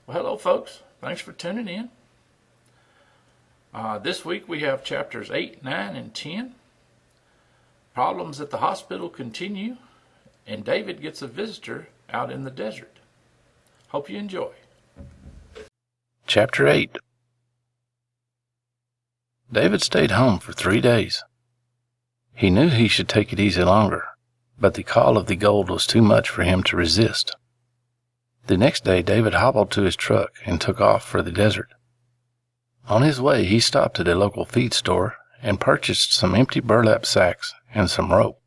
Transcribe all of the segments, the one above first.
Well, hello, folks. Thanks for tuning in. This week we have chapters 8, 9, and 10. Problems at the hospital continue, and David gets a visitor out in the desert. Hope you enjoy. Chapter 8. David stayed home for 3 days. He knew he should take it easy longer, but the call of the gold was too much for him to resist. The next day, David hobbled to his truck and took off for the desert. On his way, he stopped at a local feed store and purchased some empty burlap sacks and some rope.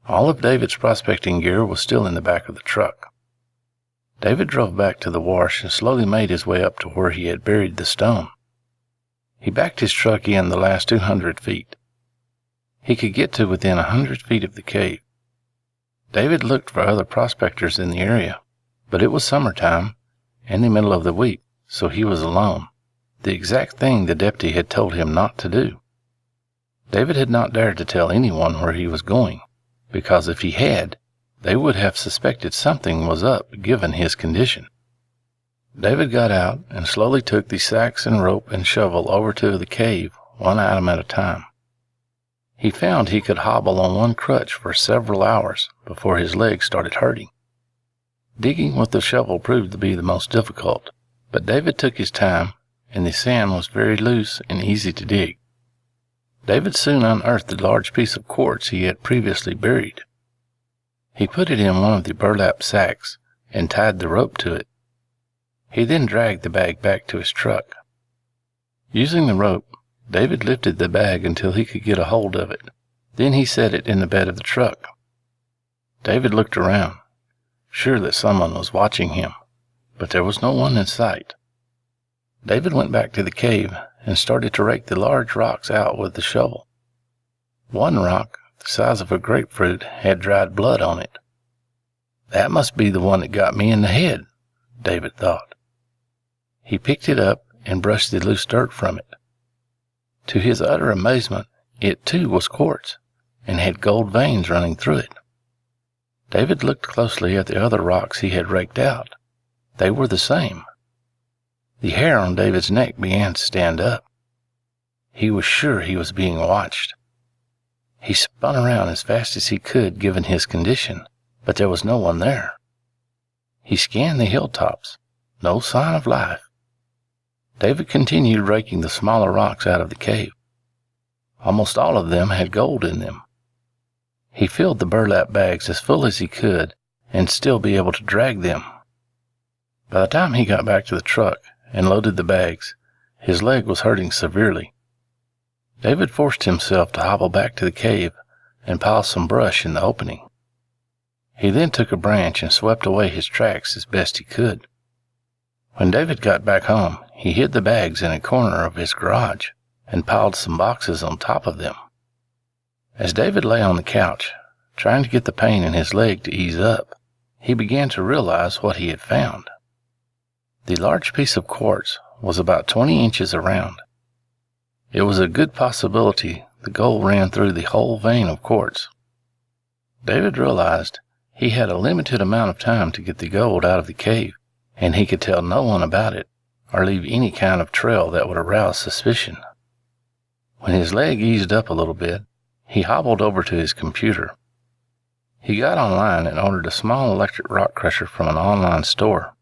All of David's prospecting gear was still in the back of the truck. David drove back to the wash and slowly made his way up to where he had buried the stone. He backed his truck in the last 200 feet. He could get to within 100 feet of the cave. David looked for other prospectors in the area, but it was summertime and the middle of the week, so he was alone, the exact thing the deputy had told him not to do. David had not dared to tell anyone where he was going, because if he had, they would have suspected something was up given his condition. David got out and slowly took the sacks and rope and shovel over to the cave, one item at a time. He found he could hobble on one crutch for several hours before his legs started hurting. Digging with the shovel proved to be the most difficult, but David took his time, and the sand was very loose and easy to dig. David soon unearthed the large piece of quartz he had previously buried. He put it in one of the burlap sacks and tied the rope to it. He then dragged the bag back to his truck. Using the rope, David lifted the bag until he could get a hold of it. Then he set it in the bed of the truck. David looked around, sure that someone was watching him, but there was no one in sight. David went back to the cave and started to rake the large rocks out with the shovel. One rock, the size of a grapefruit, had dried blood on it. That must be the one that got me in the head, David thought. He picked it up and brushed the loose dirt from it. To his utter amazement, it too was quartz and had gold veins running through it. David looked closely at the other rocks he had raked out. They were the same. The hair on David's neck began to stand up. He was sure he was being watched. He spun around as fast as he could given his condition, but there was no one there. He scanned the hilltops. No sign of life. David continued raking the smaller rocks out of the cave. Almost all of them had gold in them. He filled the burlap bags as full as he could and still be able to drag them. By the time he got back to the truck and loaded the bags, his leg was hurting severely. David forced himself to hobble back to the cave and pile some brush in the opening. He then took a branch and swept away his tracks as best he could. When David got back home, he hid the bags in a corner of his garage and piled some boxes on top of them. As David lay on the couch, trying to get the pain in his leg to ease up, he began to realize what he had found. The large piece of quartz was about 20 inches around. It was a good possibility the gold ran through the whole vein of quartz. David realized he had a limited amount of time to get the gold out of the cave, and he could tell no one about it or leave any kind of trail that would arouse suspicion. When his leg eased up a little bit, he hobbled over to his computer. He got online and ordered a small electric rock crusher from an online store.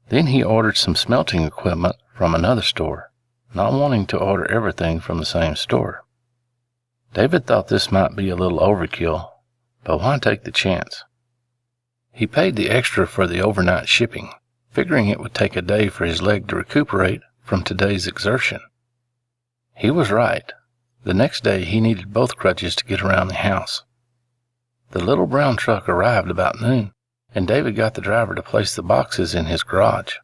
Then he ordered some smelting equipment from another store, not wanting to order everything from the same store. David thought this might be a little overkill, but why take the chance? He paid the extra for the overnight shipping, figuring it would take a day for his leg to recuperate from today's exertion. He was right. The next day he needed both crutches to get around the house. The little brown truck arrived about noon, and David got the driver to place the boxes in his garage.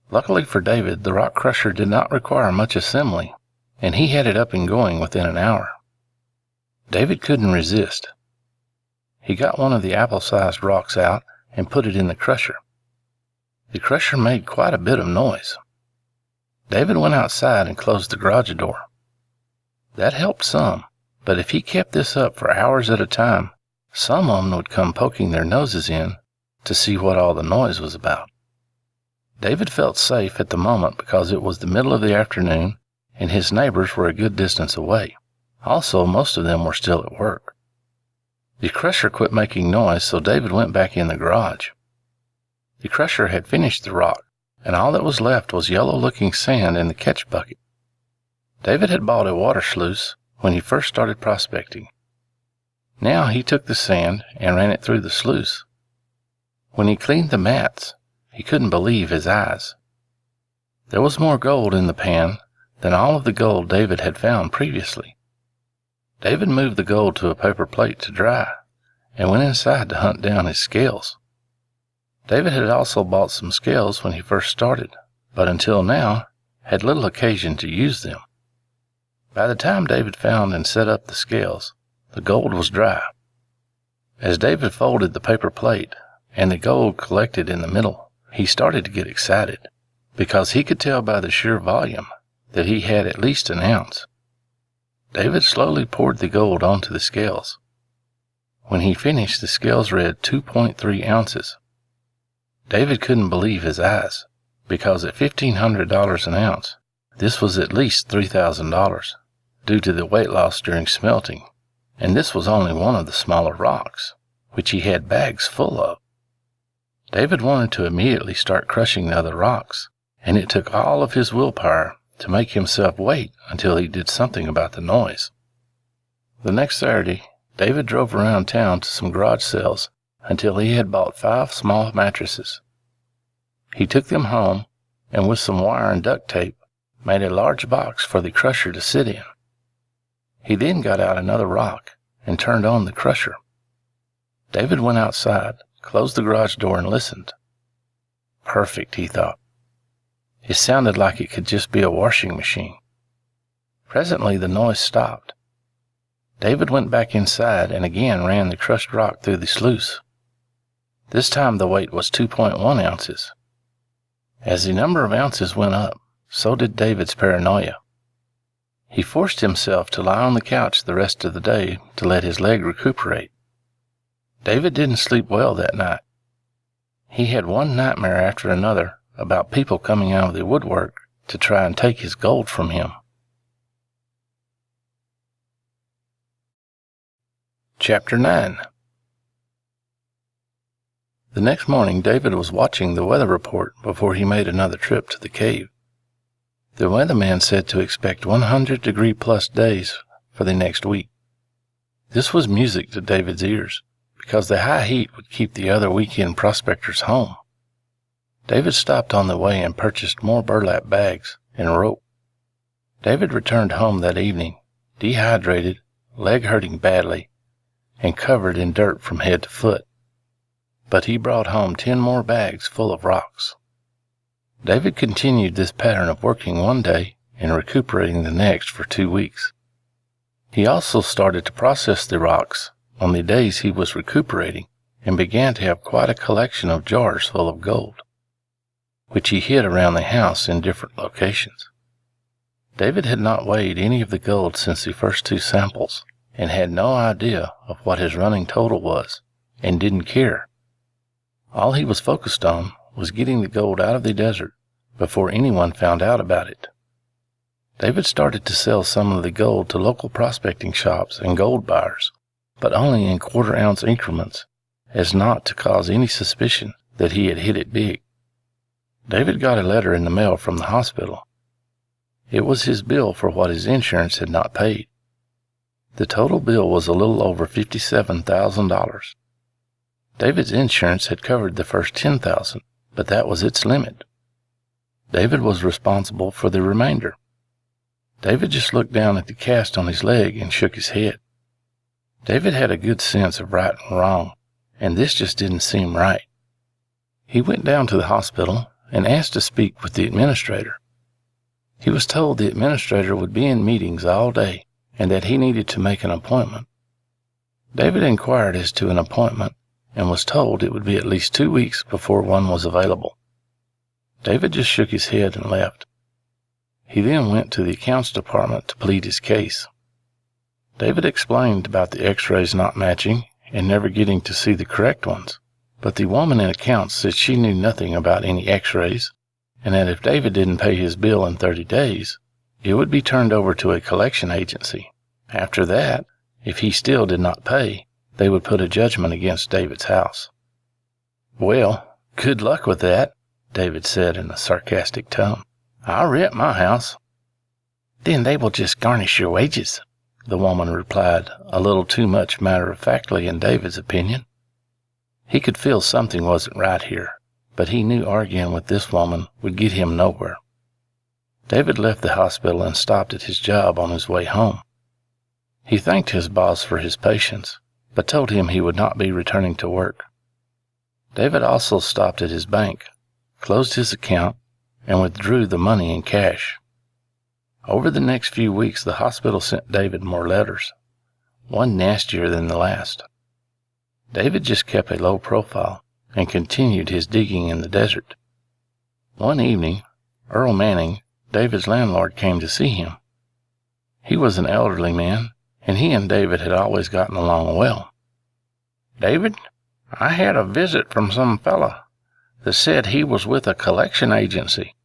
Luckily for David, the rock crusher did not require much assembly, and he had it up and going within an hour. David couldn't resist. He got one of the apple-sized rocks out and put it in the crusher. The crusher made quite a bit of noise. David went outside and closed the garage door. That helped some, but if he kept this up for hours at a time, some of them would come poking their noses in to see what all the noise was about. David felt safe at the moment because it was the middle of the afternoon and his neighbors were a good distance away. Also, most of them were still at work. The crusher quit making noise, so David went back in the garage. The crusher had finished the rock, and all that was left was yellow-looking sand in the catch bucket. David had bought a water sluice when he first started prospecting. Now he took the sand and ran it through the sluice. When he cleaned the mats, he couldn't believe his eyes. There was more gold in the pan than all of the gold David had found previously. David moved the gold to a paper plate to dry and went inside to hunt down his scales. David had also bought some scales when he first started, but until now had little occasion to use them. By the time David found and set up the scales, the gold was dry. As David folded the paper plate and the gold collected in the middle, he started to get excited because he could tell by the sheer volume that he had at least an ounce. David slowly poured the gold onto the scales. When he finished, the scales read 2.3 ounces. David couldn't believe his eyes, because at $1,500 an ounce, this was at least $3,000, due to the weight loss during smelting, and this was only one of the smaller rocks, which he had bags full of. David wanted to immediately start crushing the other rocks, and it took all of his willpower to make himself wait until he did something about the noise. The next Saturday, David drove around town to some garage sales until he had bought 5 small mattresses. He took them home and with some wire and duct tape made a large box for the crusher to sit in. He then got out another rock and turned on the crusher. David went outside, closed the garage door, and listened. Perfect, he thought. It sounded like it could just be a washing machine. Presently the noise stopped. David went back inside and again ran the crushed rock through the sluice. This time the weight was 2.1 ounces. As the number of ounces went up, so did David's paranoia. He forced himself to lie on the couch the rest of the day to let his leg recuperate. David didn't sleep well that night. He had one nightmare after another about people coming out of the woodwork to try and take his gold from him. Chapter 9. The next morning, David was watching the weather report before he made another trip to the cave. The weatherman said to expect 100-degree-plus days for the next week. This was music to David's ears, because the high heat would keep the other weekend prospectors home. David stopped on the way and purchased more burlap bags and rope. David returned home that evening, dehydrated, leg hurting badly, and covered in dirt from head to foot. But he brought home 10 more bags full of rocks. David continued this pattern of working one day and recuperating the next for 2 weeks. He also started to process the rocks on the days he was recuperating and began to have quite a collection of jars full of gold, which he hid around the house in different locations. David had not weighed any of the gold since the first 2 samples and had no idea of what his running total was and didn't care. All he was focused on was getting the gold out of the desert before anyone found out about it. David started to sell some of the gold to local prospecting shops and gold buyers, but only in quarter-ounce increments, as not to cause any suspicion that he had hit it big. David got a letter in the mail from the hospital. It was his bill for what his insurance had not paid. The total bill was a little over $57,000. David's insurance had covered the first $10,000, but that was its limit. David was responsible for the remainder. David just looked down at the cast on his leg and shook his head. David had a good sense of right and wrong, and this just didn't seem right. He went down to the hospital and asked to speak with the administrator. He was told the administrator would be in meetings all day and that he needed to make an appointment. David inquired as to an appointment and was told it would be at least 2 weeks before one was available. David just shook his head and left. He then went to the accounts department to plead his case. David explained about the x-rays not matching and never getting to see the correct ones, but the woman in accounts said she knew nothing about any x-rays and that if David didn't pay his bill in 30 days, it would be turned over to a collection agency. After that, if he still did not pay, they would put a judgment against David's house. "Well, good luck with that," David said in a sarcastic tone. "I rent my house." "Then they will just garnish your wages," the woman replied, a little too much matter-of-factly in David's opinion. He could feel something wasn't right here, but he knew arguing with this woman would get him nowhere. David left the hospital and stopped at his job on his way home. He thanked his boss for his patience, but told him he would not be returning to work. David also stopped at his bank, closed his account, and withdrew the money in cash. Over the next few weeks, the hospital sent David more letters, one nastier than the last. David just kept a low profile and continued his digging in the desert. One evening, Earl Manning, David's landlord, came to see him. He was an elderly man, and he and David had always gotten along well. "David, I had a visit from some fella that said he was with a collection agency.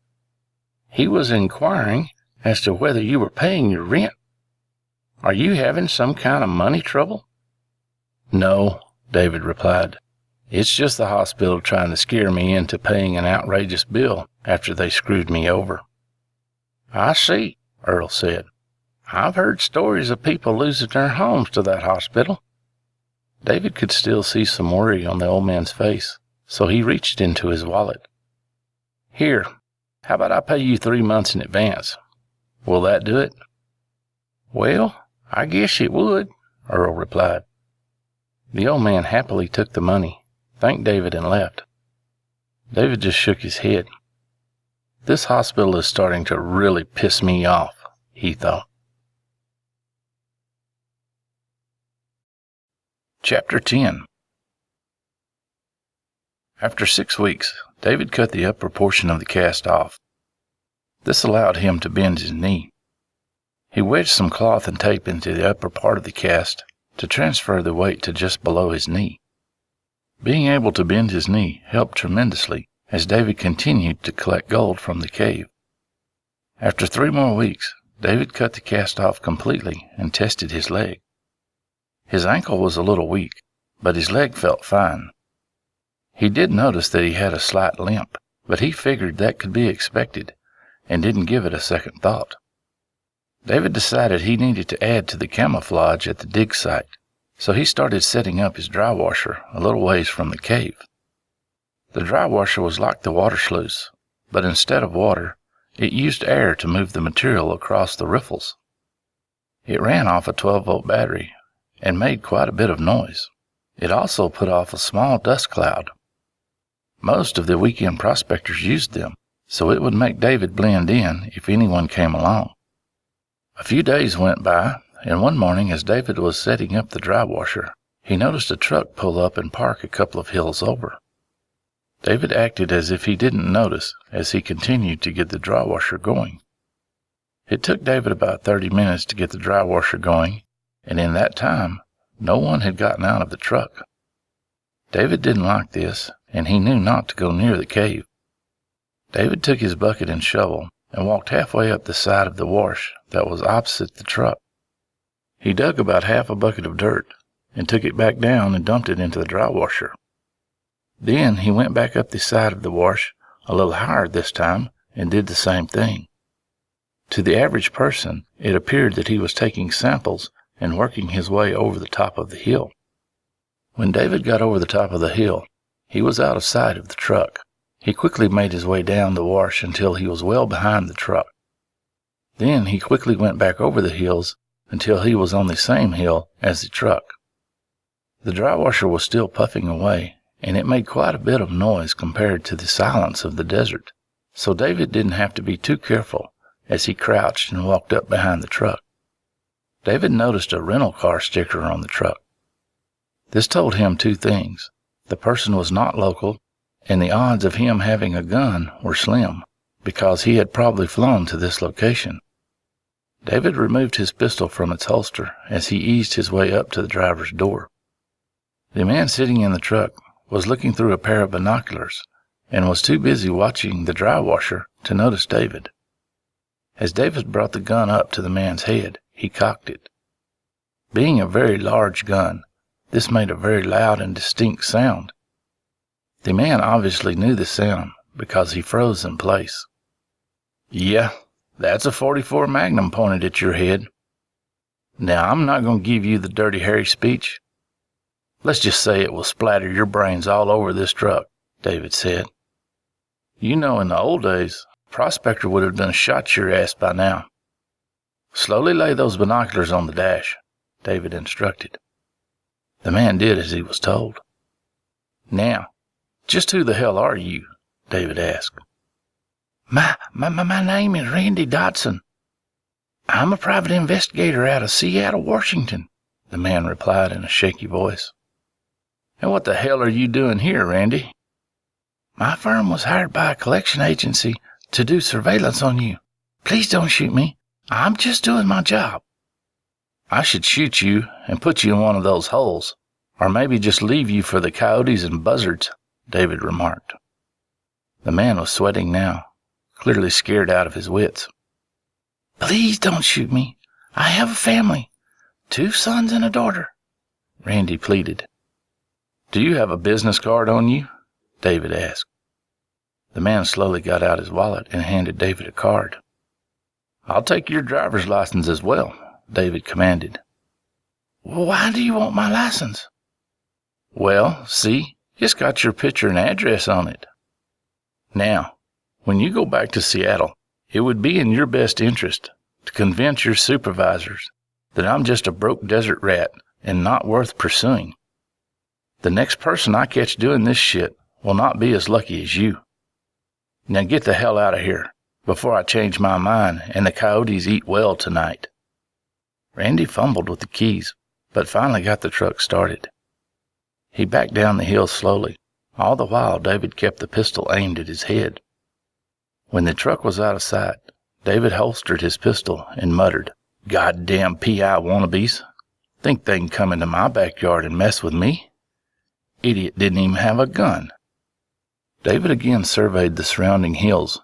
He was inquiring as to whether you were paying your rent. Are you having some kind of money trouble?" "No," David replied. "It's just the hospital trying to scare me into paying an outrageous bill after they screwed me over." "I see," Earl said. "I've heard stories of people losing their homes to that hospital." David could still see some worry on the old man's face, so he reached into his wallet. "Here, how about I pay you 3 months in advance? Will that do it?" "Well, I guess it would," Earl replied. The old man happily took the money, thanked David, and left. David just shook his head. "This hospital is starting to really piss me off," he thought. Chapter 10. After 6 weeks, David cut the upper portion of the cast off. This allowed him to bend his knee. He wedged some cloth and tape into the upper part of the cast to transfer the weight to just below his knee. Being able to bend his knee helped tremendously as David continued to collect gold from the cave. After 3 more weeks, David cut the cast off completely and tested his leg. His ankle was a little weak, but his leg felt fine. He did notice that he had a slight limp, but he figured that could be expected and didn't give it a second thought. David decided he needed to add to the camouflage at the dig site, so he started setting up his dry washer a little ways from the cave. The dry washer was like the water sluice, but instead of water, it used air to move the material across the riffles. It ran off a 12-volt battery and made quite a bit of noise. It also put off a small dust cloud. Most of the weekend prospectors used them, so it would make David blend in if anyone came along. A few days went by, and one morning as David was setting up the dry washer, he noticed a truck pull up and park a couple of hills over. David acted as if he didn't notice as he continued to get the dry washer going. It took David about 30 minutes to get the dry washer going, and in that time, no one had gotten out of the truck. David didn't like this, and he knew not to go near the cave. David took his bucket and shovel and walked halfway up the side of the wash that was opposite the truck. He dug about half a bucket of dirt and took it back down and dumped it into the dry washer. Then he went back up the side of the wash, a little higher this time, and did the same thing. To the average person, it appeared that he was taking samples and working his way over the top of the hill. When David got over the top of the hill, he was out of sight of the truck. He quickly made his way down the wash until he was well behind the truck. Then he quickly went back over the hills until he was on the same hill as the truck. The dry washer was still puffing away, and it made quite a bit of noise compared to the silence of the desert, so David didn't have to be too careful as he crouched and walked up behind the truck. David noticed a rental car sticker on the truck. This told him 2 things. The person was not local, and the odds of him having a gun were slim, because he had probably flown to this location. David removed his pistol from its holster as he eased his way up to the driver's door. The man sitting in the truck was looking through a pair of binoculars, and was too busy watching the dry washer to notice David. As David brought the gun up to the man's head, he cocked it. Being a very large gun, this made a very loud and distinct sound. The man obviously knew the sound because he froze in place. "Yeah, that's a .44 Magnum pointed at your head. Now, I'm not going to give you the Dirty Harry speech. Let's just say it will splatter your brains all over this truck," David said. "You know, in the old days, Prospector would have done shot your ass by now." "Slowly lay those binoculars on the dash," David instructed. The man did as he was told. "Now, just who the hell are you?" David asked. My name is Randy Dodson. I'm a private investigator out of Seattle, Washington," the man replied in a shaky voice. "And what the hell are you doing here, Randy?" "My firm was hired by a collection agency to do surveillance on you. Please don't shoot me. I'm just doing my job." "I should shoot you and put you in one of those holes, or maybe just leave you for the coyotes and buzzards," David remarked. The man was sweating now, clearly scared out of his wits. "Please don't shoot me. I have a family, 2 sons and a daughter," Randy pleaded. "Do you have a business card on you?" David asked. The man slowly got out his wallet and handed David a card. "I'll take your driver's license as well," David commanded. "Why do you want my license?" "Well, see, it's got your picture and address on it. Now, when you go back to Seattle, it would be in your best interest to convince your supervisors that I'm just a broke desert rat and not worth pursuing. The next person I catch doing this shit will not be as lucky as you. Now get the hell out of here before I change my mind and the coyotes eat well tonight." Randy fumbled with the keys, but finally got the truck started. He backed down the hill slowly. All the while, David kept the pistol aimed at his head. When the truck was out of sight, David holstered his pistol and muttered, "Goddamn PI wannabes. Think they can come into my backyard and mess with me? Idiot didn't even have a gun." David again surveyed the surrounding hills.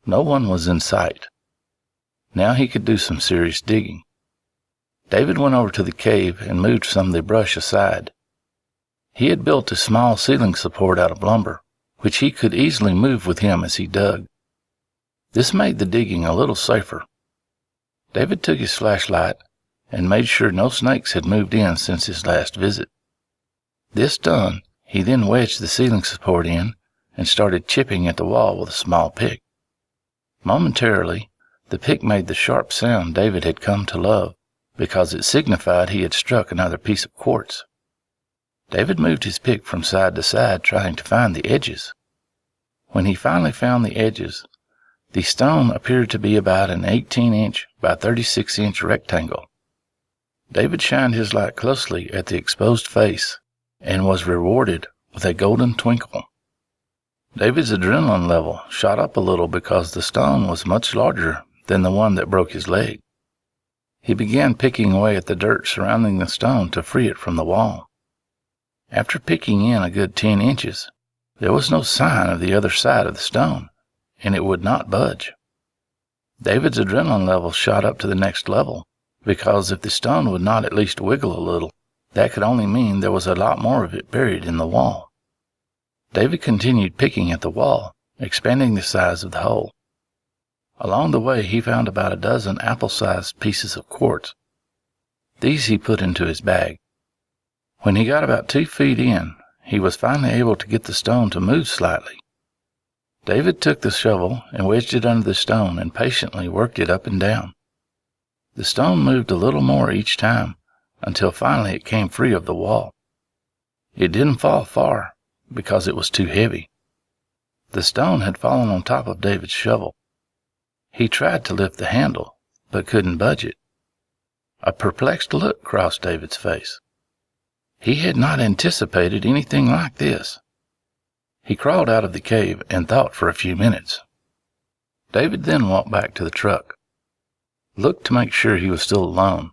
No one was in sight. Now he could do some serious digging. David went over to the cave and moved some of the brush aside. He had built a small ceiling support out of lumber, which he could easily move with him as he dug. This made the digging a little safer. David took his flashlight and made sure no snakes had moved in since his last visit. This done, he then wedged the ceiling support in and started chipping at the wall with a small pick. Momentarily, the pick made the sharp sound David had come to love because it signified he had struck another piece of quartz. David moved his pick from side to side trying to find the edges. When he finally found the edges, the stone appeared to be about an 18-inch by 36-inch rectangle. David shined his light closely at the exposed face and was rewarded with a golden twinkle. David's adrenaline level shot up a little because the stone was much larger than the one that broke his leg. He began picking away at the dirt surrounding the stone to free it from the wall. After picking in a good 10 inches, there was no sign of the other side of the stone, and it would not budge. David's adrenaline level shot up to the next level, because if the stone would not at least wiggle a little, that could only mean there was a lot more of it buried in the wall. David continued picking at the wall, expanding the size of the hole. Along the way, he found about a dozen apple-sized pieces of quartz. These he put into his bag. When he got about 2 feet in, he was finally able to get the stone to move slightly. David took the shovel and wedged it under the stone and patiently worked it up and down. The stone moved a little more each time, until finally it came free of the wall. It didn't fall far, because it was too heavy. The stone had fallen on top of David's shovel. He tried to lift the handle, but couldn't budge it. A perplexed look crossed David's face. He had not anticipated anything like this. He crawled out of the cave and thought for a few minutes. David then walked back to the truck, looked to make sure he was still alone.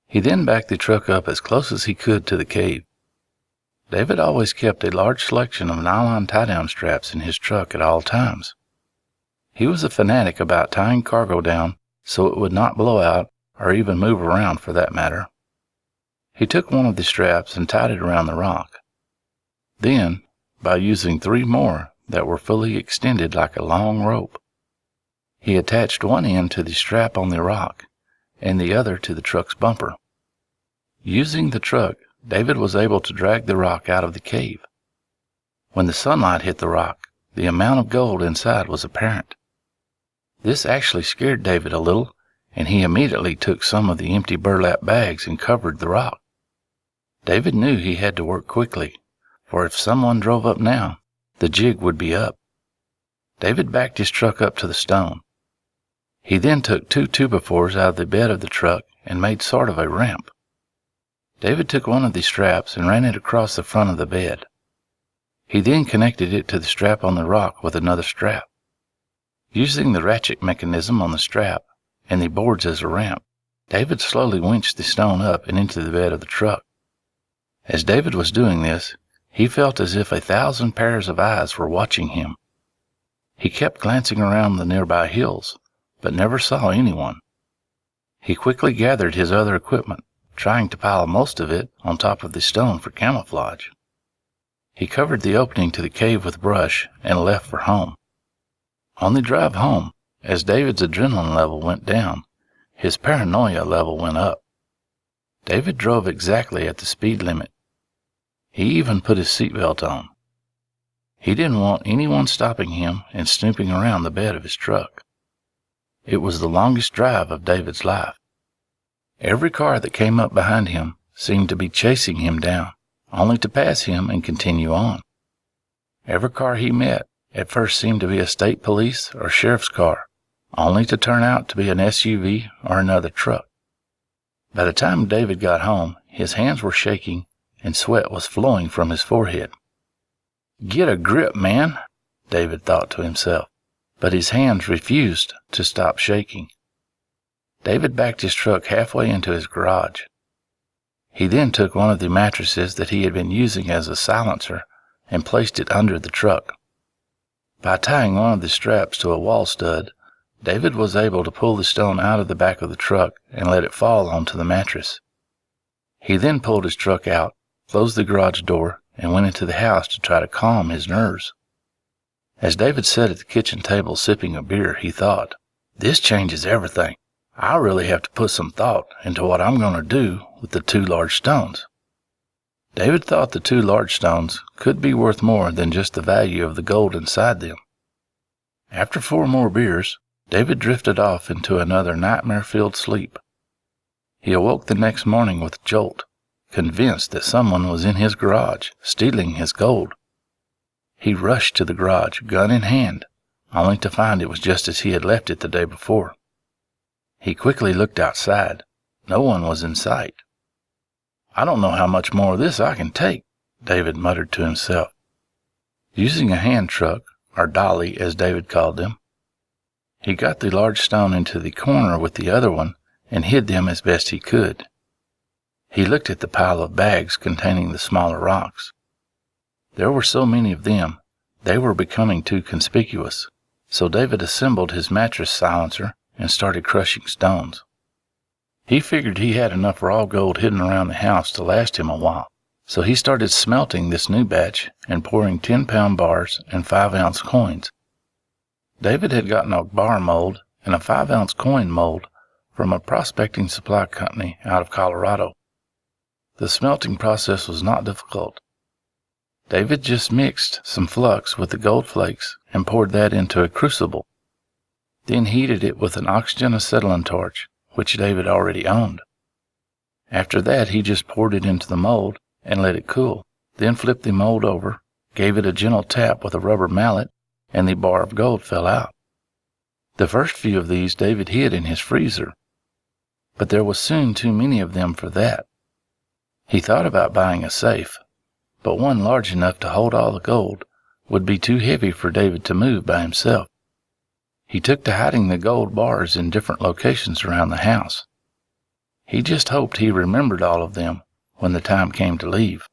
He then backed the truck up as close as he could to the cave. David always kept a large selection of nylon tie-down straps in his truck at all times. He was a fanatic about tying cargo down so it would not blow out or even move around for that matter. He took one of the straps and tied it around the rock. Then, by using 3 more that were fully extended like a long rope, he attached one end to the strap on the rock and the other to the truck's bumper. Using the truck, David was able to drag the rock out of the cave. When the sunlight hit the rock, the amount of gold inside was apparent. This actually scared David a little, and he immediately took some of the empty burlap bags and covered the rock. David knew he had to work quickly, for if someone drove up now, the jig would be up. David backed his truck up to the stone. He then took 2 2x4s out of the bed of the truck and made sort of a ramp. David took one of the straps and ran it across the front of the bed. He then connected it to the strap on the rock with another strap. Using the ratchet mechanism on the strap and the boards as a ramp, David slowly winched the stone up and into the bed of the truck. As David was doing this, he felt as if 1,000 pairs of eyes were watching him. He kept glancing around the nearby hills, but never saw anyone. He quickly gathered his other equipment, trying to pile most of it on top of the stone for camouflage. He covered the opening to the cave with brush and left for home. On the drive home, as David's adrenaline level went down, his paranoia level went up. David drove exactly at the speed limit. He even put his seatbelt on. He didn't want anyone stopping him and snooping around the bed of his truck. It was the longest drive of David's life. Every car that came up behind him seemed to be chasing him down, only to pass him and continue on. Every car he met at first seemed to be a state police or sheriff's car, only to turn out to be an SUV or another truck. By the time David got home, his hands were shaking and sweat was flowing from his forehead. "Get a grip, man," David thought to himself, but his hands refused to stop shaking. David backed his truck halfway into his garage. He then took one of the mattresses that he had been using as a silencer and placed it under the truck. By tying one of the straps to a wall stud, David was able to pull the stone out of the back of the truck and let it fall onto the mattress. He then pulled his truck out, closed the garage door, and went into the house to try to calm his nerves. As David sat at the kitchen table sipping a beer, he thought, "This changes everything. I really have to put some thought into what I'm going to do with the 2 large stones." David thought the 2 large stones could be worth more than just the value of the gold inside them. After 4 more beers, David drifted off into another nightmare-filled sleep. He awoke the next morning with a jolt, convinced that someone was in his garage stealing his gold. He rushed to the garage, gun in hand, only to find it was just as he had left it the day before. He quickly looked outside. No one was in sight. "I don't know how much more of this I can take," David muttered to himself. Using a hand truck, or dolly as David called them, he got the large stone into the corner with the other one and hid them as best he could. He looked at the pile of bags containing the smaller rocks. There were so many of them, they were becoming too conspicuous, so David assembled his mattress silencer and started crushing stones. He figured he had enough raw gold hidden around the house to last him a while, so he started smelting this new batch and pouring 10-pound bars and 5-ounce coins. David had gotten a bar mold and a 5-ounce coin mold from a prospecting supply company out of Colorado. The smelting process was not difficult. David just mixed some flux with the gold flakes and poured that into a crucible, then heated it with an oxygen acetylene torch, which David already owned. After that, he just poured it into the mold and let it cool, then flipped the mold over, gave it a gentle tap with a rubber mallet, and the bar of gold fell out. The first few of these David hid in his freezer, but there was soon too many of them for that. He thought about buying a safe, but one large enough to hold all the gold would be too heavy for David to move by himself. He took to hiding the gold bars in different locations around the house. He just hoped he remembered all of them when the time came to leave.